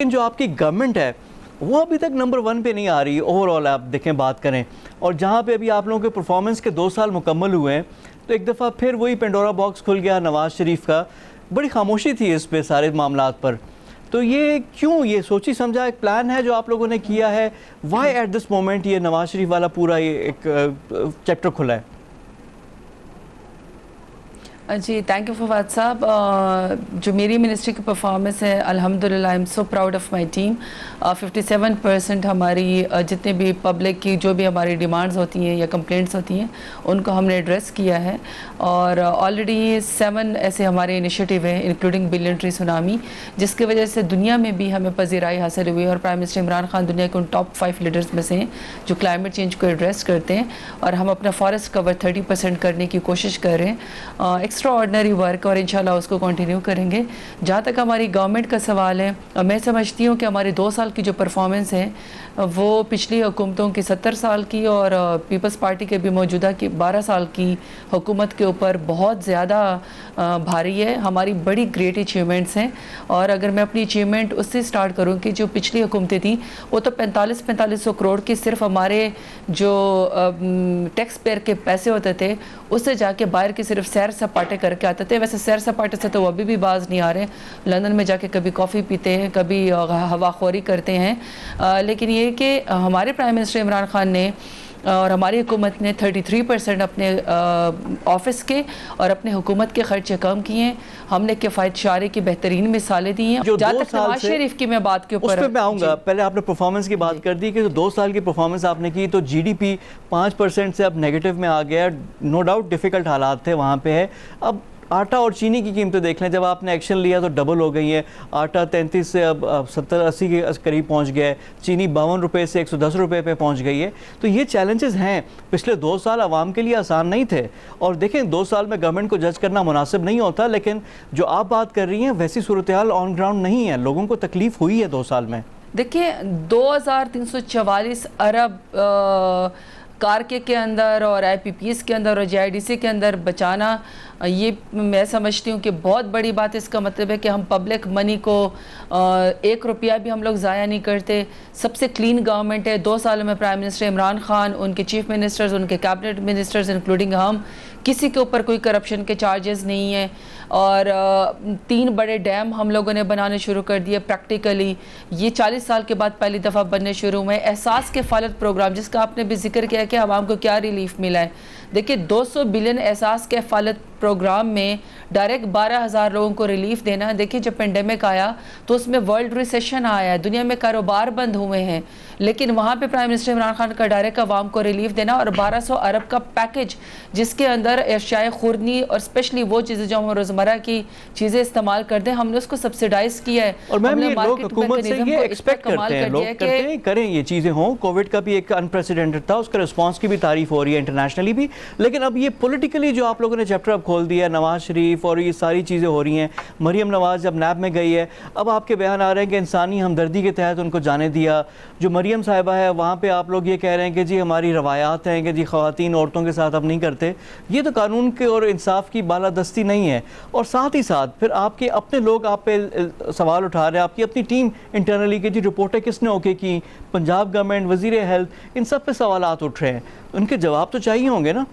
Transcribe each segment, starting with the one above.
لیکن جو آپ کی گورنمنٹ ہے وہ ابھی تک نمبر 1 پہ نہیں آ رہی اوور آل. آپ دیکھیں بات کریں اور جہاں پہ ابھی آپ لوگوں کے پرفارمنس کے 2 سال مکمل ہوئے ہیں تو ایک دفعہ پھر وہی پینڈورا باکس کھل گیا نواز شریف کا. بڑی خاموشی تھی اس پہ سارے معاملات پر. تو یہ کیوں، یہ سوچی سمجھا ایک پلان ہے جو آپ لوگوں نے کیا ہے؟ وائی ایٹ دس مومنٹ یہ نواز شریف والا پورا یہ ایک چیپٹر کھلا ہے؟ جی تھینک یو فواد صاحب. جو میری منسٹری کی پرفارمنس ہے الحمدللہ I am so proud of my team. 57% ہماری جتنے بھی پبلک کی جو بھی ہماری ڈیمانڈز ہوتی ہیں یا کمپلینٹس ہوتی ہیں ان کو ہم نے ایڈریس کیا ہے. اور آلریڈی 7 ایسے ہمارے انیشیٹو ہیں انکلوڈنگ بلین ٹری سونامی، جس کی وجہ سے دنیا میں بھی ہمیں پذیرائی حاصل ہوئی. اور پرائم منسٹر عمران خان دنیا کے ان ٹاپ 5 لیڈرز میں سے ہیں جو کلائمیٹ چینج کو ایڈریس کرتے ہیں. اور ہم اپنا فارسٹ کور 30% کرنے کی کوشش کر رہے ہیں. ایکسٹرا آرڈنری ورک، اور انشاءاللہ اس کو کنٹینیو کریں گے. جہاں تک ہماری گورنمنٹ کا سوال ہے، میں سمجھتی ہوں کہ ہمارے 2 سال کی جو پرفارمنس ہے وہ پچھلی حکومتوں کی 70 سال کی اور پیپلز پارٹی کے بھی موجودہ کی 12 سال کی حکومت کے اوپر بہت زیادہ بھاری ہے. ہماری بڑی گریٹ اچیومنٹس ہیں. اور اگر میں اپنی اچیومنٹ اس سے سٹارٹ کروں کہ جو پچھلی حکومتیں تھیں وہ تو 4500 کروڑ کی صرف ہمارے جو ٹیکس پیئر کے پیسے ہوتے تھے اس سے جا کے باہر کی صرف سیر سپاٹے کر کے آتے تھے. ویسے سیر سپاٹے سے تو وہ ابھی بھی باز نہیں آ رہے. لندن میں جا کے کبھی کافی پیتے ہیں، کبھی ہوا خوری کرتے ہیں. لیکن یہ کہ ہمارے پرائم منسٹر عمران خان نے اور ہماری حکومت نے 33% اپنے آفس کے اور اپنے حکومت کے خرچے کم کیے ہیں. ہم نے کفایت شعاری کی بہترین مثالیں دی ہیں. جہاں تک نواز شریف کی میں بات کے اوپر اس پہ میں آؤں گا، پہلے آپ نے پرفارمنس کی بات کر دی کہ 2 سال کی پرفارمنس آپ نے کی تو جی ڈی پی 5% سے اب نیگیٹو میں آ گیا. نو ڈاؤٹ ڈیفیکلٹ حالات تھے وہاں پہ ہے. اب آٹا اور چینی کی قیمتیں دیکھ لیں، جب آپ نے ایکشن لیا تو ڈبل ہو گئی ہے. آٹا 33 سے اب 70-80 کے قریب پہنچ گیا ہے. چینی 52 روپے سے 110 روپے پہ پہنچ گئی ہے. تو یہ چیلنجز ہیں. پچھلے 2 سال عوام کے لیے آسان نہیں تھے. اور دیکھیں 2 سال میں گورنمنٹ کو جج کرنا مناسب نہیں ہوتا، لیکن جو آپ بات کر رہی ہیں ویسی صورتحال آن گراؤنڈ نہیں ہے. لوگوں کو تکلیف ہوئی ہے 2 سال میں. دیکھیں 2344 ارب کارکے کے اندر اور آئی پی پی ایس کے اندر اور جے آئی ڈی سی کے اندر بچانا، یہ میں سمجھتی ہوں کہ بہت بڑی بات ہے. اس کا مطلب ہے کہ ہم پبلک منی کو 1 روپیہ بھی ہم لوگ ضائع نہیں کرتے. سب سے کلین گورنمنٹ ہے. 2 سالوں میں پرائم منسٹر عمران خان، ان کے چیف منسٹرز، ان کے کیبنٹ منسٹرز انکلوڈنگ ہم، کسی کے اوپر کوئی کرپشن کے چارجز نہیں ہیں. اور 3 بڑے ڈیم ہم لوگوں نے بنانے شروع کر دیے پریکٹیکلی. یہ 40 سال کے بعد پہلی دفعہ بننے شروع ہوئے. احساس کفالت پروگرام جس کا آپ نے بھی ذکر کیا کہ عوام کو کیا ریلیف ملا ہے. دیکھیں 200 بلین احساس کفالت پروگرام میں ڈائریکٹ 12,000 لوگوں کو ریلیف دینا. دیکھیں جب پینڈیمک آیا تو اس میں ورلڈ ریسیشن آیا ہے، دنیا میں کاروبار بند ہوئے ہیں، لیکن وہاں پہ پرائم منسٹر عمران خان کا ڈائریکٹ عوام کو ریلیف دینا اور 1200 ارب کا پیکج جس کے اندر اشیاء خوردنی اور اسپیشلی وہ چیزیں جو ہم روزمرہ کی چیزیں استعمال کرتے ہیں ہم نے اس کو سبسیڈائز کیا ہے. اور میم یہ لوگ حکومت سے یہ ایکسپیکٹ کرتے ہیں، لوگ کرتے ہیں کریں یہ چیزیں ہوں. کووڈ کا بھی ایک انپریسیڈنٹڈ تھا، اس کا رسپانس کی بھی تعریف ہو رہی ہے انٹرنیشنلی بھی. لیکن اب یہ پولیٹیکلی جو آپ لوگوں نے چیپٹر اب کھول دیا، نواز شریف اور یہ ساری چیزیں ہو رہی ہیں. مریم نواز جب نیب میں گئی ہے، اب آپ کے بیان آ رہے ہیں کہ انسانی ہمدردی کے تحت ان کو جانے دیا. جو مریم صاحبہ ہے وہاں پہ آپ لوگ یہ کہہ رہے ہیں کہ جی ہماری روایات ہیں کہ جی خواتین عورتوں کے ساتھ اب نہیں کرتے. یہ تو قانون کے اور انصاف کی بالادستی نہیں ہے. اور ساتھ ہی ساتھ پھر آپ کے اپنے لوگ آپ پہ سوال اٹھا رہے ہیں، آپ کی اپنی ٹیم انٹرنلی کہ جی رپورٹیں کس نے اوکے کی، پنجاب گورنمنٹ، وزیر ہیلتھ، ان سب پہ سوالات اٹھ رہے ہیں. ان کے جواب تو چاہیے ہوں گے نا.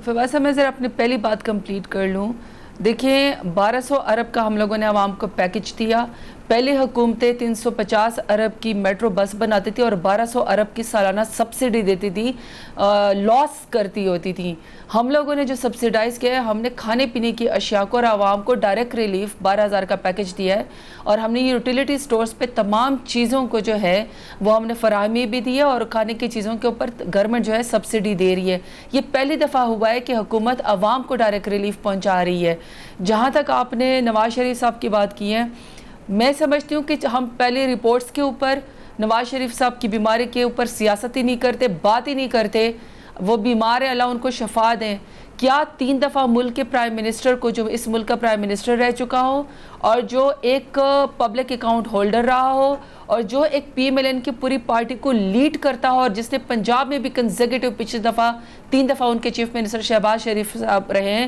فواد صاحب میں ذرا اپنی پہلی بات کمپلیٹ کر لوں. دیکھیں 1200 ارب کا ہم لوگوں نے عوام کو پیکج دیا. پہلے حکومتیں 350 ارب کی میٹرو بس بناتی تھی اور 1200 ارب کی سالانہ سبسڈی دیتی تھی، لاس کرتی ہوتی تھی. ہم لوگوں نے جو سبسیڈائز کیا ہے، ہم نے کھانے پینے کی اشیاء کو اور عوام کو ڈائریکٹ ریلیف 12,000 کا پیکج دیا ہے. اور ہم نے یہ یوٹیلیٹی سٹورز پہ تمام چیزوں کو جو ہے وہ ہم نے فراہمی بھی دی ہے اور کھانے کی چیزوں کے اوپر گورنمنٹ جو ہے سبسڈی دے رہی ہے. یہ پہلی دفعہ ہوا ہے کہ حکومت عوام کو ڈائریکٹ ریلیف پہنچا رہی ہے. جہاں تک آپ نے نواز شریف صاحب کی بات کی ہے، میں سمجھتی ہوں کہ ہم پہلے رپورٹس کے اوپر نواز شریف صاحب کی بیماری کے اوپر سیاست ہی نہیں کرتے، بات ہی نہیں کرتے. وہ بیمار ہیں، اللہ ان کو شفا دیں. کیا 3 دفعہ ملک کے پرائم منسٹر کو، جو اس ملک کا پرائم منسٹر رہ چکا ہو اور جو ایک پبلک اکاؤنٹ ہولڈر رہا ہو اور جو ایک پی ایم ایل این کی پوری پارٹی کو لیڈ کرتا ہو اور جس نے پنجاب میں بھی کنزیکٹیو پچھلی دفعہ 3 دفعہ ان کے چیف منسٹر شہباز شریف صاحب رہے ہیں،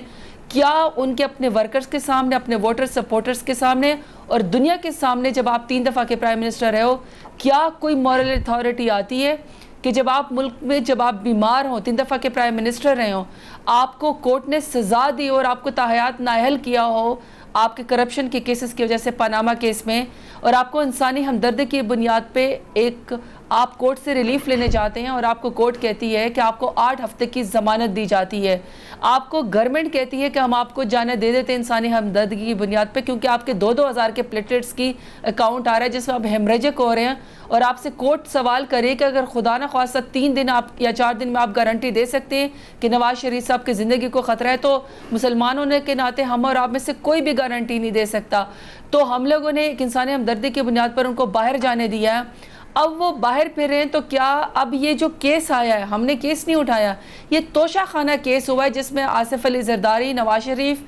کیا ان کے اپنے ورکرز کے سامنے, اپنے ووٹر سپورٹرز کے سامنے اور دنیا کے سامنے جب آپ 3 دفعہ کے پرائم منسٹر رہے ہو, کیا کوئی مورل اتھارٹی آتی ہے کہ جب آپ ملک میں جب آپ بیمار ہوں, 3 دفعہ کے پرائم منسٹر رہے ہوں, آپ کو کورٹ نے سزا دی اور آپ کو تاحیات نااہل کیا ہو آپ کے کرپشن کے کیسز کی وجہ سے پاناما کیس میں, اور آپ کو انسانی ہمدردی کی بنیاد پہ ایک آپ کورٹ سے ریلیف لینے جاتے ہیں اور آپ کو کورٹ کہتی ہے کہ آپ کو 8 ہفتے کی ضمانت دی جاتی ہے, آپ کو گورنمنٹ کہتی ہے کہ ہم آپ کو جانے دے دیتے ہیں انسانی ہمدردی کی بنیاد پہ کیونکہ آپ کے 2,000 کے پلیٹلیٹس کی اکاؤنٹ آ رہا ہے جس میں آپ ہیمریجک ہو رہے ہیں, اور آپ سے کورٹ سوال کرے کہ اگر خدا نہ خواستہ 3 دن آپ یا 4 دن میں آپ گارنٹی دے سکتے ہیں کہ نواز شریف صاحب کی زندگی کو خطرہ ہے, تو مسلمانوں نے کے ناطے ہم اور آپ میں سے کوئی بھی گارنٹی نہیں دے سکتا. تو ہم لوگوں نے ایک انسانی ہمدردی کی بنیاد پر ان کو باہر جانے دیا ہے. اب وہ باہر پھر رہے ہیں تو کیا اب یہ جو کیس آیا ہے, ہم نے کیس نہیں اٹھایا, یہ توشہ خانہ کیس ہوا ہے جس میں آصف علی زرداری, نواز شریف,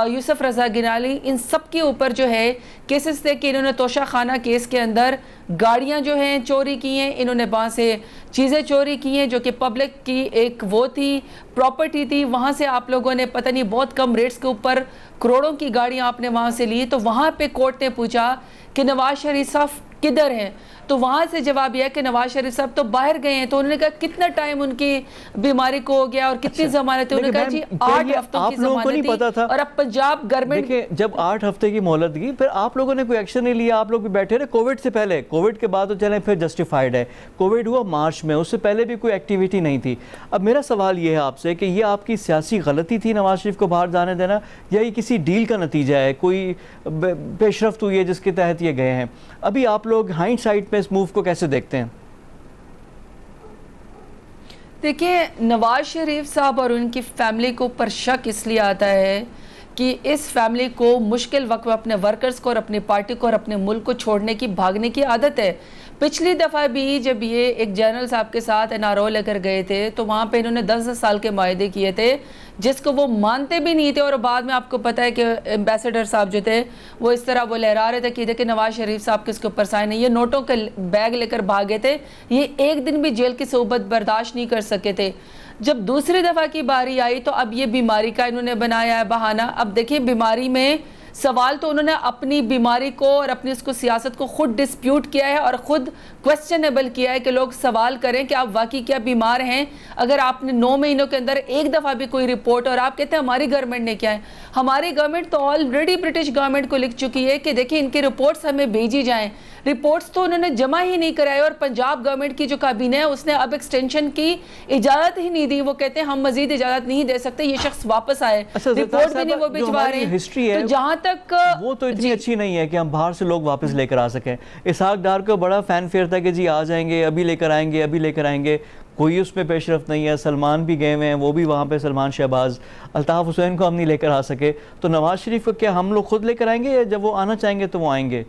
یوسف رضا گنالی, ان سب کے اوپر جو ہے کیسز تھے کہ انہوں نے توشہ خانہ کیس کے اندر گاڑیاں جو ہیں چوری کی ہیں, انہوں نے وہاں سے چیزیں چوری کی ہیں جو کہ پبلک کی ایک وہ تھی پراپرٹی تھی, وہاں سے آپ لوگوں نے پتہ نہیں بہت کم ریٹس کے اوپر کروڑوں کی گاڑیاں آپ نے وہاں سے لی. تو وہاں پہ کورٹ نے پوچھا کہ نواز شریف صاحب کدھر ہیں, تو وہاں سے جواب یہ ہے کہ نواز شریف صاحب تو باہر گئے ہیں. تو انہوں نے کہا کتنا ٹائم ان کی بیماری کو ہو گیا اور کتنی ضمانت ہے, انہوں نے کہا جی 8 ہفتوں کی ضمانت تھی, اور اب پنجاب گورنمنٹ دیکھیں جب 8 ہفتے کی مہلت دی پھر آپ لوگوں نے کوئی ایکشن نہیں لیا, آپ لوگ بھی بیٹھے رہے. کووڈ سے پہلے, کووڈ کے بعد تو چلیں پھر جسٹیفائڈ ہے, کووڈ ہوا مارچ میں, اس سے پہلے بھی کوئی ایکٹیویٹی نہیں تھی. اب میرا سوال یہ ہے آپ سے کہ یہ آپ کی سیاسی غلطی تھی نواز شریف کو باہر جانے دینا, یا یہ کسی ڈیل کا نتیجہ ہے, کوئی پیش رفت ہوئی ہے جس کے تحت یہ گئے ہیں؟ ابھی آپ لوگ ہائنڈ سائٹ میں اس موو کو کیسے دیکھتے ہیں؟ دیکھیں نواز شریف صاحب اور ان کی فیملی کو پر شک اس لیے آتا ہے کہ اس فیملی کو مشکل وقت میں اپنے ورکرز کو اور اپنی پارٹی کو اور اپنے ملک کو چھوڑنے کی بھاگنے کی عادت ہے. پچھلی دفعہ بھی جب یہ ایک جنرل صاحب کے ساتھ NRO لے کر گئے تھے تو وہاں پہ انہوں نے 10 سال کے معاہدے کیے تھے جس کو وہ مانتے بھی نہیں تھے, اور بعد میں آپ کو پتہ ہے کہ ایمبیسڈر صاحب جو تھے وہ اس طرح وہ لہرا رہے تھے کہ دیکھیں نواز شریف صاحب کے اس کے اوپر سائن ہے, یہ نوٹوں کے بیگ لے کر بھاگے تھے, یہ ایک دن بھی جیل کی صحبت برداشت نہیں کر سکے تھے. جب دوسری دفعہ کی باری آئی تو اب یہ بیماری کا انہوں نے بنایا ہے بہانہ. اب دیکھیں بیماری میں سوال تو انہوں نے اپنی بیماری کو اور اپنی اس کو سیاست کو خود ڈسپیوٹ کیا ہے اور خود کوسچنیبل کیا ہے کہ لوگ سوال کریں کہ آپ واقعی کیا بیمار ہیں. اگر آپ نے 9 مہینوں کے اندر ایک دفعہ بھی کوئی رپورٹ, اور آپ کہتے ہیں ہماری گورنمنٹ نے کیا ہے, ہماری گورنمنٹ تو آلریڈی برٹش گورنمنٹ کو لکھ چکی ہے کہ دیکھیں ان کے رپورٹس ہمیں بھیجی جائیں. رپورٹس تو انہوں نے جمع ہی نہیں کرائے, اور پنجاب گورنمنٹ کی جو کابینہ ہے اس نے اب ایکسٹینشن کی اجازت ہی نہیں دی. وہ کہتے ہیں ہم مزید اجازت نہیں دے سکتے, یہ شخص واپس آئے, رپورٹ بھی نہیں وہ بھجوا رہے ہیں. تو جہاں تک وہ تو اتنی اچھی نہیں ہے کہ ہم باہر سے لوگ واپس لے کر آ سکیں. اسحاق ڈار کو بڑا فین فیئر تھا کہ جی آ جائیں گے, ابھی لے کر آئیں گے, ابھی لے کر آئیں گے, کوئی اس میں پیش رفت نہیں ہے. سلمان بھی گئے ہوئے ہیں, وہ بھی وہاں پہ سلمان شہباز, الطاف حسین کو ہم نہیں لے کر آ سکے. تو نواز شریف کو کیا ہم لوگ خود لے کر آئیں گے یا جب وہ آنا چاہیں گے تو وہ آئیں گے؟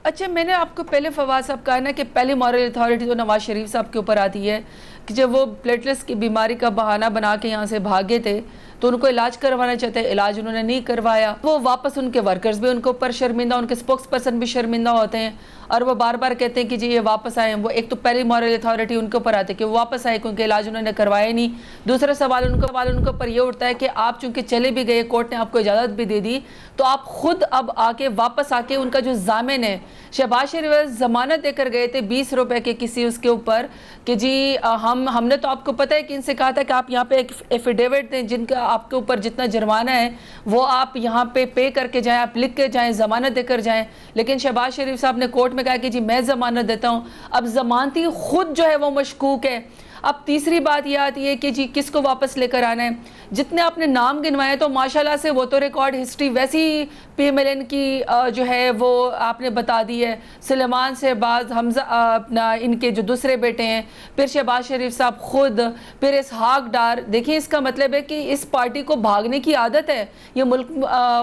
اچھا میں نے آپ کو پہلے فواز صاحب کہا نا کہ پہلی مورل اتھارٹی تو نواز شریف صاحب کے اوپر آتی ہے کہ جب وہ پلیٹلیٹس کی بیماری کا بہانہ بنا کے یہاں سے بھاگے تھے تو ان کو علاج کروانا چاہتے ہیں, علاج انہوں نے نہیں کروایا. وہ واپس ان کے ورکرز بھی ان کے اوپر شرمندہ, ان کے سپوکس پرسن بھی شرمندہ ہوتے ہیں, اور وہ بار بار کہتے ہیں کہ جی یہ واپس آئے ہیں. وہ ایک تو پہلی مورل اتھارٹی ان کے اوپر آتی ہے کہ وہ واپس آئے کیونکہ علاج انہوں نے کروایا نہیں. دوسرا سوال ان کے اوپر یہ اٹھتا ہے کہ آپ چونکہ چلے بھی گئے, کورٹ نے آپ کو اجازت بھی دے دی, تو آپ خود اب آ کے واپس آ کے ان کا جو ضامن ہے, شہباز شریف ضمانت دے کر گئے تھے 20 روپے کے کسی اس کے اوپر کہ جی ہم نے تو آپ کو پتہ ہے کہ ان سے کہا تھا کہ آپ یہاں پہ ایک ایفیڈیوٹ دیں جن کا آپ کے اوپر جتنا جرمانہ ہے وہ آپ یہاں پے کر کے جائیں, آپ لکھ کے جائیں, ضمانت دے کر جائیں. لیکن شہباز شریف صاحب نے کورٹ میں کہا کہ جی میں ضمانت دیتا ہوں. اب ضمانتی خود جو ہے وہ مشکوک ہے. اب تیسری بات یہ آتی ہے کہ جی کس کو واپس لے کر آنا ہے. جتنے آپ نے نام گنوائے تو ماشاءاللہ سے وہ تو ریکارڈ ہسٹری ویسی PMLN کی جو ہے وہ آپ نے بتا دی ہے. سلیمان سے بعض حمزہ اپنا ان کے جو دوسرے بیٹے ہیں, پھر شہباز شریف صاحب خود, پھر اسحاق ڈار. دیکھیں اس کا مطلب ہے کہ اس پارٹی کو بھاگنے کی عادت ہے. یہ ملک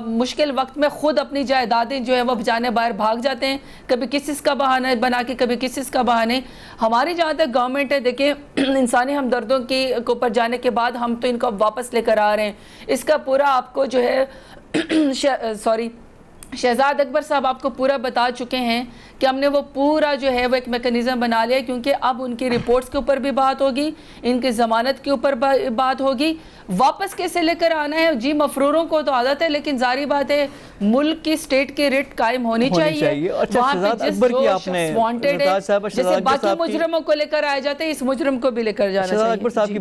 مشکل وقت میں خود اپنی جائیدادیں جو ہیں وہ بچانے باہر بھاگ جاتے ہیں, کبھی کس کا بہانہ بنا کے, کبھی کس کا بہانے. ہماری جہاں تک گورنمنٹ ہے دیکھیں انسانی ہمدردوں کے اوپر جانے کے بعد ہم تو ان کو واپس لے کر آ رہے ہیں. اس کا پورا آپ کو جو ہے شہزاد اکبر صاحب آپ کو پورا بتا چکے ہیں کہ ہم نے وہ پورا جو ہے وہ ایک میکنزم بنا لیا, کیونکہ اب ان کی رپورٹس کے اوپر بھی بات ہوگی, ان کی ضمانت کے اوپر بات ہوگی, واپس کیسے لے کر آنا ہے. جی مفروروں کو تو عادت ہے, لیکن ظاہری بات ہے ملک کی اسٹیٹ کی ریٹ قائم ہونی چاہیے. وہاں پہ جس جو شخص وانٹیڈ ہے, جیسے باقی مجرموں کو لے کر آئے جاتے ہیں, اس مجرم کو بھی لے کر جانا چاہیے.